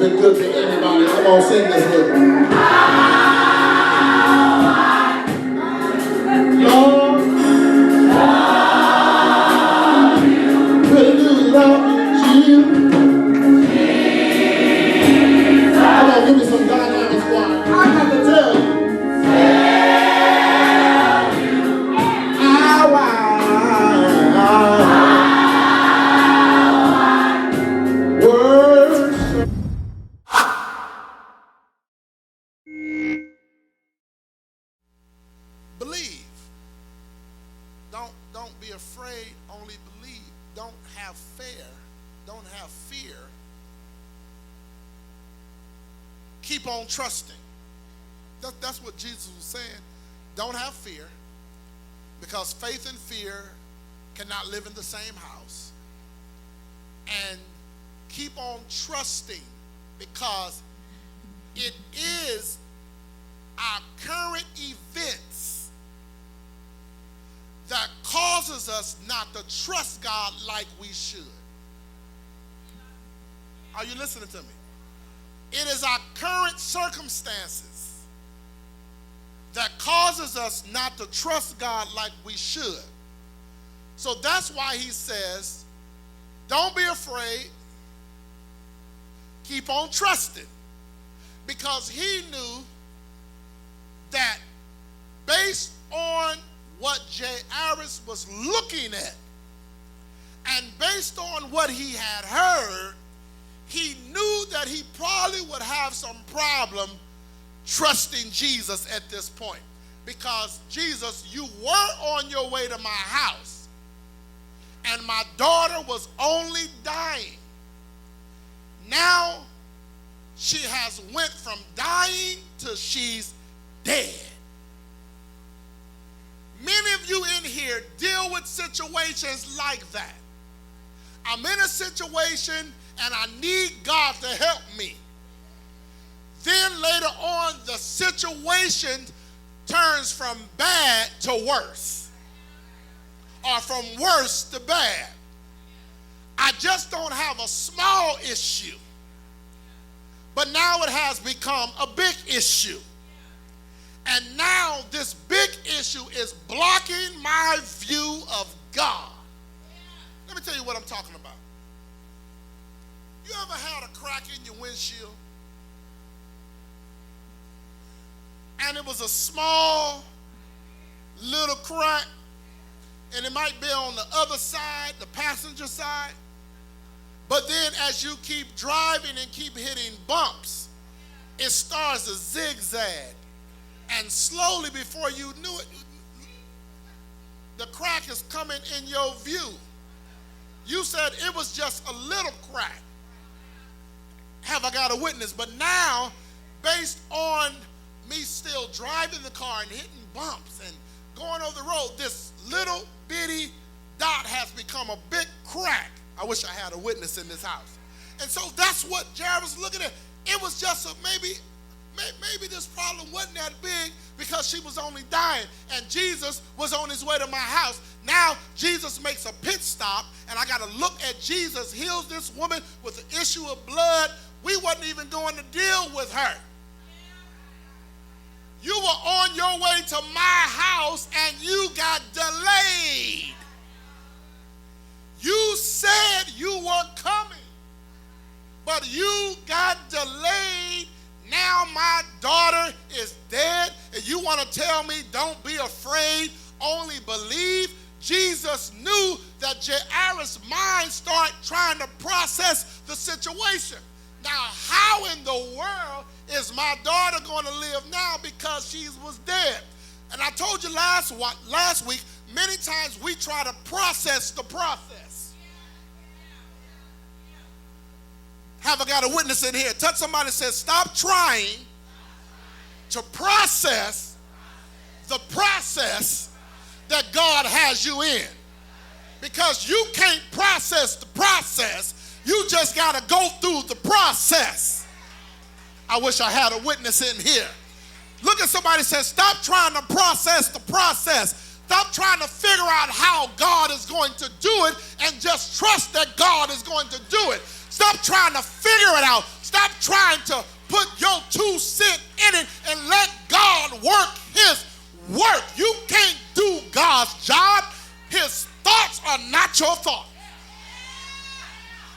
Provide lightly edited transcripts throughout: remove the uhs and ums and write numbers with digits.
been good to anybody? Come on, sing this with me. Lord, really do love you. Come on, give me some dynamics, choir. I got to tell you. Believe. Don't be afraid, only believe. Don't have fear. Don't have fear. Keep on trusting. That's what Jesus was saying. Don't have fear, because faith and fear cannot live in the same house. And keep on trusting, because it is our current events that causes us not to trust God like we should. Are you listening to me? It is our current circumstances that causes us not to trust God like we should. So that's why he says, don't be afraid, keep on trusting. Because he knew that based on what Jairus was looking at, and based on what he had heard, he knew that he probably would have some problem trusting Jesus at this point. Because, Jesus, you were on your way to my house, and my daughter was only dying. Now she has went from dying to she's dead. Many of you in here deal with situations like that. I'm in a situation and I need God to help me. Then later on, the situation turns from bad to worse, or from worse to bad. I just don't have a small issue, but now it has become a big issue. And now this big issue is blocking my view of God. Let me tell you what I'm talking about. You ever had a crack in your windshield? And it was a small little crack, and it might be on the other side, the passenger side. But then as you keep driving and keep hitting bumps, it starts to zigzag. And slowly, before you knew it, the crack is coming in your view. You said it was just a little crack. Have I got a witness? But now, based on me still driving the car and hitting bumps and going over the road, this little bitty dot has become a big crack. I wish I had a witness in this house. And so that's what Jairus was looking at. It was just maybe this problem wasn't that big, because she was only dying and Jesus was on his way to my house. Now Jesus makes a pit stop, and I got to look at Jesus, heals this woman with an issue of blood. We wasn't even going to deal with her. You were on your way to my house and you got delayed. You said you were coming, but you got delayed. Now my daughter is dead, and you want to tell me don't be afraid, only believe? Jesus knew that Jairus' mind started trying to process the situation. Now, how in the world is my daughter going to live now, because she was dead? And I told you last week, many times we try to process the process. Have I got a witness in here? Touch somebody and say, stop trying to process the process that God has you in. Because you can't process the process. You just got to go through the process. I wish I had a witness in here. Look at somebody and say, stop trying to process the process. Stop trying to figure out how God is going to do it, and just trust that God is going to do it. Stop trying to figure it out. Stop trying to put your 2 cents in it and let God work his work. You can't do God's job. His thoughts are not your thoughts.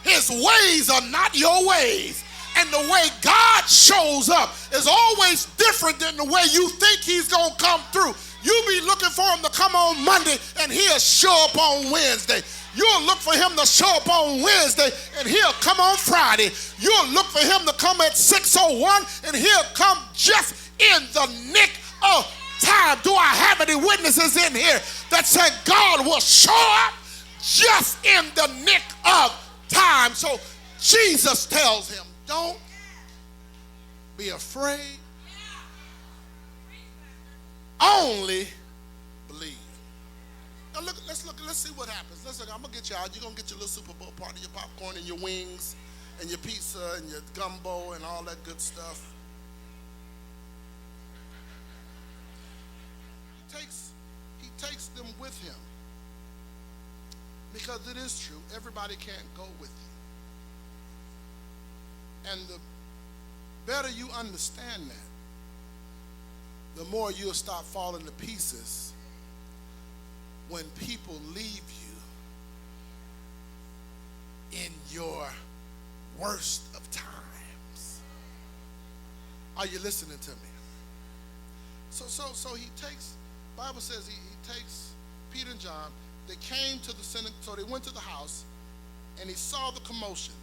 His ways are not your ways. And the way God shows up is always different than the way you think he's going to come through. You be looking for him to come on Monday and he'll show up on Wednesday. You'll look for him to show up on Wednesday and he'll come on Friday. You'll look for him to come at 6:01 and he'll come just in the nick of time. Do I have any witnesses in here that said God will show up just in the nick of time? So Jesus tells him, don't be afraid. Only believe. Now let's see what happens. I'm gonna get you out. You're gonna get your little Super Bowl party, your popcorn and your wings and your pizza and your gumbo and all that good stuff. He takes them with him. Because it is true, everybody can't go with you. And the better you understand that, the more you'll stop falling to pieces when people leave you in your worst of times. Are you listening to me? So he takes, Bible says he takes Peter and John. They came to the synagogue, so they went to the house, and he saw the commotion.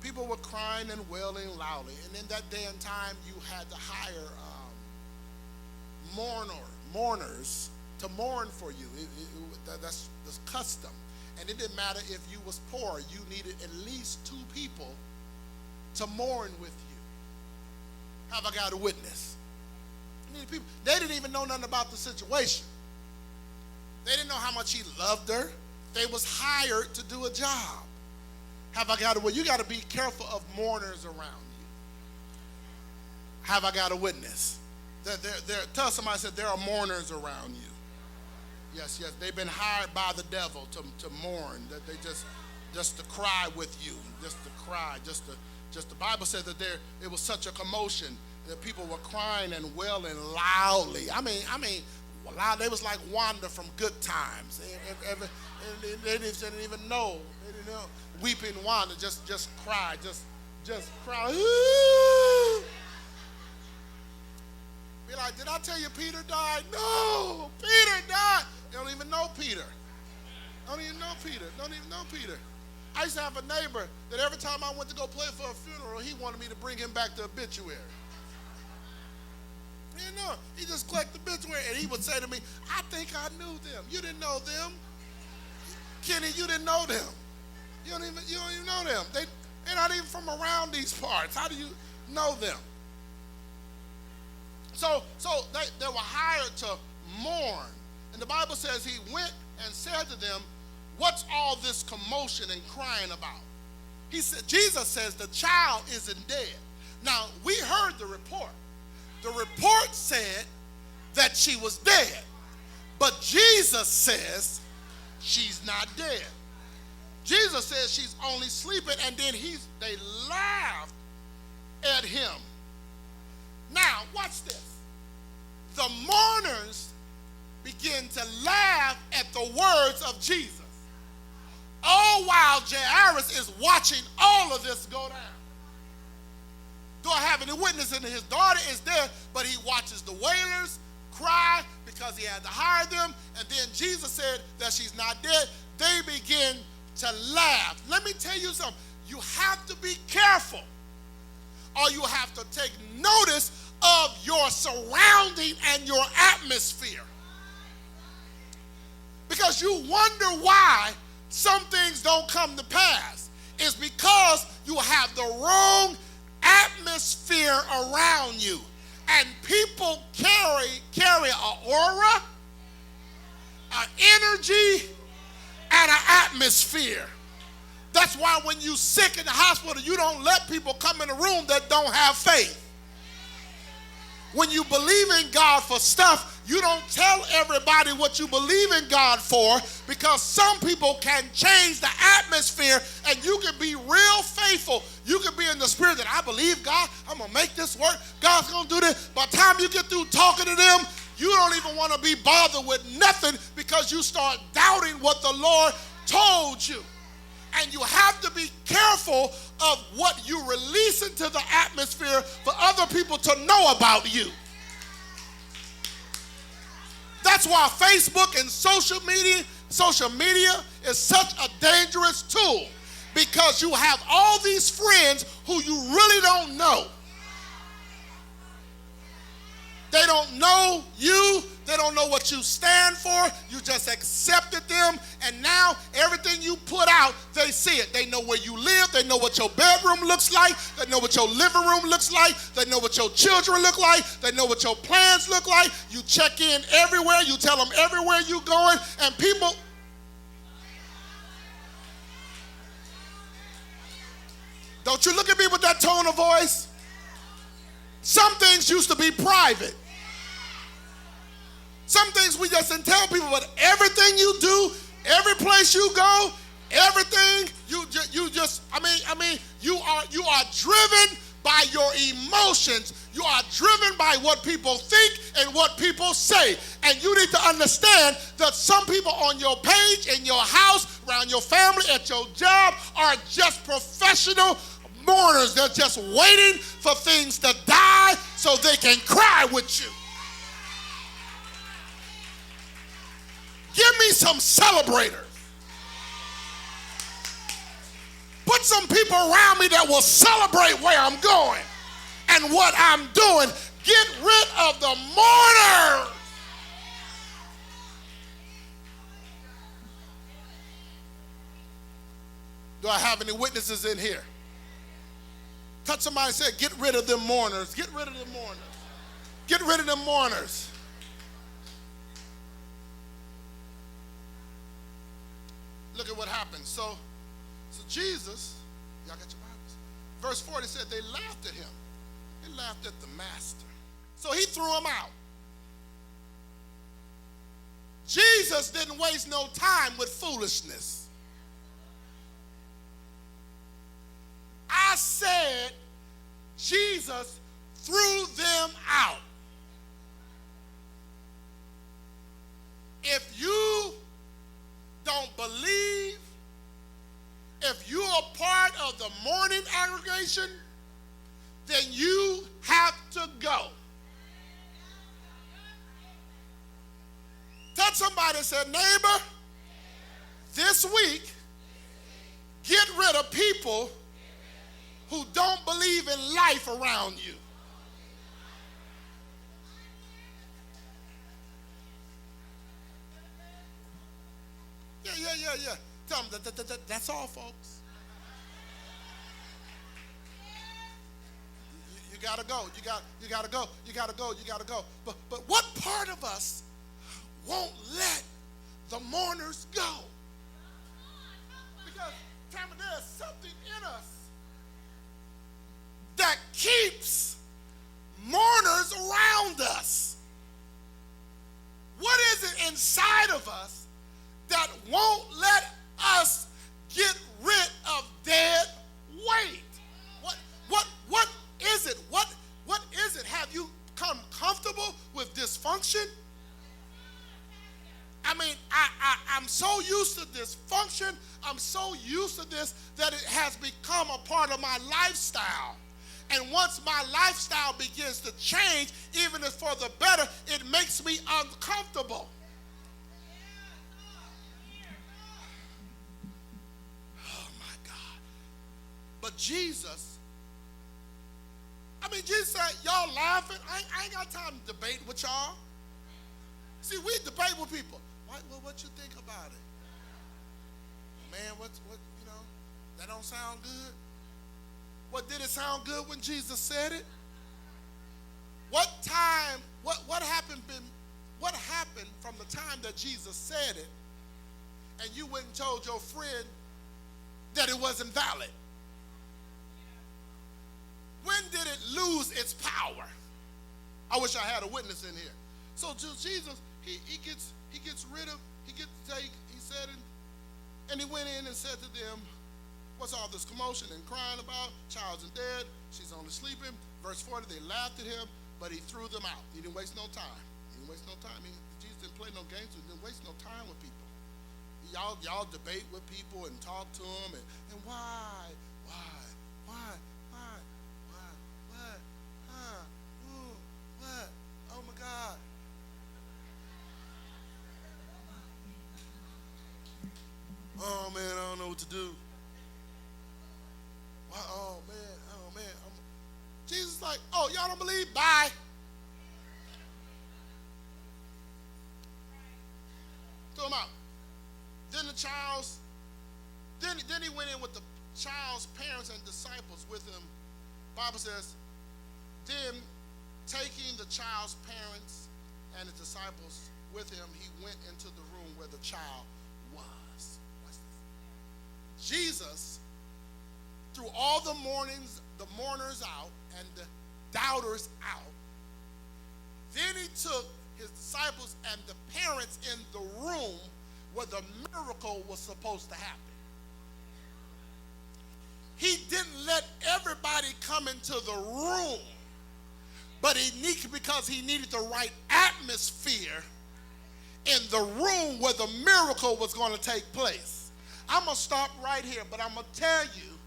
People were crying and wailing loudly. And in that day and time, you had to hire mourners to mourn for you. That's custom. And it didn't matter if you was poor. You needed at least 2 people to mourn with you. Have I got a witness? People, they didn't even know nothing about the situation. They didn't know how much he loved her. They was hired to do a job. Have I got a witness? You got to be careful of mourners around you. Have I got a witness? Tell somebody, said there are mourners around you. Yes, they've been hired by the devil to mourn. That they just to cry with you, just to cry, just the Bible says that it was such a commotion that people were crying and wailing loudly. I mean, loud. They was like Wanda from Good Times. They didn't even know. They didn't know. Weeping Wanda just cried, just cry. Ooh. Be like, did I tell you Peter died? No, Peter died. They don't even know Peter. Don't even know Peter. I used to have a neighbor that every time I went to go play for a funeral, he wanted me to bring him back the obituary. You know, he just collected the obituary, and he would say to me, I think I knew them. You didn't know them. Kenny, you didn't know them. You don't even know them. They're not even from around these parts. How do you know them? So they were hired to mourn. And the Bible says he went and said to them, what's all this commotion and crying about? He said, Jesus says the child isn't dead. Now, we heard the report. The report said that she was dead. But Jesus says she's not dead. Jesus says she's only sleeping, and then they laughed at him. Now, watch this. The mourners begin to laugh at the words of Jesus. All while Jairus is watching all of this go down. Do I have any witness in his daughter is there, but he watches the wailers cry because he had to hire them, and then Jesus said that she's not dead. They begin to laugh. Let me tell you something. You have to be careful, or you have to take notice of your surrounding and your atmosphere. Because you wonder why some things don't come to pass. It's because you have the wrong atmosphere around you. And people carry an aura, an energy, and an atmosphere. That's why when you're sick in the hospital, you don't let people come in the room that don't have faith. When you believe in God for stuff, you don't tell everybody what you believe in God for, because some people can change the atmosphere and you can be real faithful. You can be in the spirit that I believe God, I'm going to make this work. God's going to do this. By the time you get through talking to them, you don't even want to be bothered with nothing because you start doubting what the Lord told you. And you have to be careful of what you release into the atmosphere for other people to know about you. That's why Facebook and social media is such a dangerous tool, because you have all these friends who you really don't know. They don't know you. They don't know what you stand for. You just accepted them, and now everything you put out, they see it. They know where you live. They know what your bedroom looks like. They know what your living room looks like. They know what your children look like. They know what your plans look like. You check in everywhere. You tell them everywhere you're going, and people... Don't you look at me with that tone of voice. Some things used to be private. Some things we just didn't tell people, but everything you do, every place you go, everything you are driven by your emotions. You are driven by what people think and what people say. And you need to understand that some people on your page, in your house, around your family, at your job, are just professional mourners. They're just waiting for things to die so they can cry with you. Give me some celebrators. Put some people around me that will celebrate where I'm going and what I'm doing. Get rid of the mourners. Do I have any witnesses in here? Touch somebody and say, get rid of them mourners. Get rid of them mourners. Get rid of them mourners. Look at what happened. So Jesus, y'all got your Bibles? Verse 40 said they laughed at him. They laughed at the master. So he threw him out. Jesus didn't waste no time with foolishness. I said Jesus threw them out. If you don't believe, if you're a part of the mourning aggregation, then you have to go. Touch somebody and say, neighbor, this week, get rid of people who don't believe in life around you. Yeah. Tell them that's all, folks. You gotta go. You gotta go. But what part of us won't let the mourners go? Because Tamara, there's something in us that keeps mourners around us. What is it inside of us that won't let us get rid of dead weight? What is it? What is it? Have you become comfortable with dysfunction? I mean, I'm so used to dysfunction. I'm so used to this that it has become a part of my lifestyle. And once my lifestyle begins to change, even if for the better, it makes me uncomfortable. But Jesus said, y'all laughing? I ain't got time to debate with y'all. See, we debate with people. What you think about it? Man, what, that don't sound good? What, did it sound good when Jesus said it? What happened from the time that Jesus said it and you went and told your friend that it wasn't valid? When did it lose its power? I wish I had a witness in here. So Jesus, he gets rid of, he said, and he went in and said to them, what's all this commotion and crying about? Child's dead, she's only sleeping. Verse 40, they laughed at him, but he threw them out. He didn't waste no time. Jesus didn't play no games. He didn't waste no time with people. Y'all debate with people and talk to them and why, what, oh my God. Oh man, I don't know what to do. Oh man. Jesus is like, oh, y'all don't believe? Bye. Throw him out. Then he went in with the child's parents and disciples with him. Bible says, then taking the child's parents and the disciples with him, he went into the room where the child was. Watch this. Jesus threw all the mourners out and the doubters out. Then he took his disciples and the parents in the room where the miracle was supposed to happen. He didn't let everybody come into the room, but because he needed the right atmosphere in the room where the miracle was going to take place. I'm going to stop right here, but I'm going to tell you,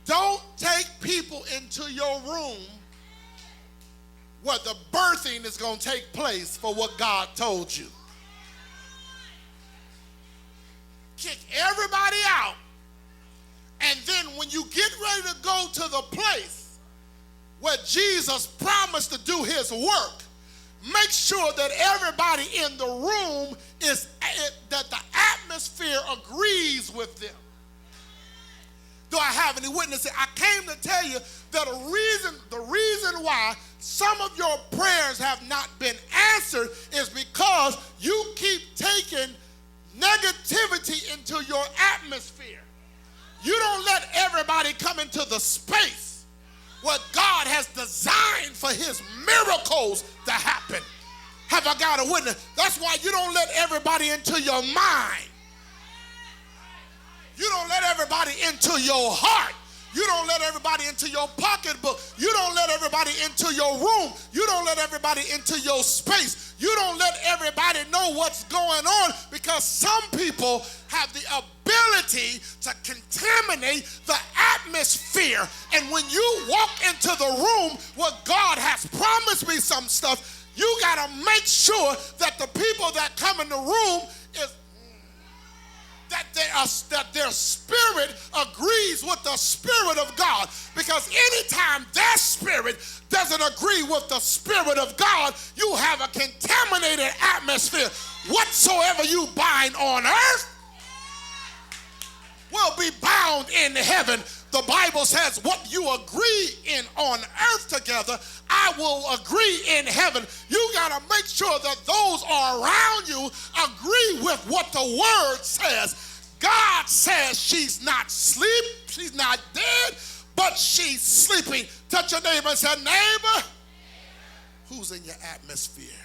don't take people into your room where the birthing is going to take place for what God told you. Kick everybody out, and then when you get ready to go to the place where Jesus promised to do his work, make sure that everybody in the room that the atmosphere agrees with them. Do I have any witnesses? I came to tell you that the reason why some of your prayers have not been answered is because you keep taking negativity into your atmosphere. You don't let everybody come into the space where God has designed for his miracles to happen. Have I got a witness? That's why you don't let everybody into your mind. You don't let everybody into your heart. You don't let everybody into your pocketbook. You don't let everybody into your room. You don't let everybody into your space. You don't let everybody know what's going on, because some people have the ability to contaminate the atmosphere. And when you walk into the room where God has promised me some stuff, you got to make sure that the people that come in the room that their spirit agrees with the Spirit of God. Because anytime their spirit doesn't agree with the Spirit of God, you have a contaminated atmosphere. Whatsoever you bind on earth will be bound in heaven. The Bible says, what you agree in on earth together, I will agree in heaven. You got to make sure that those around you agree with what the word says. God says she's not asleep, she's not dead, but she's sleeping. Touch your neighbor and say, neighbor, who's in your atmosphere?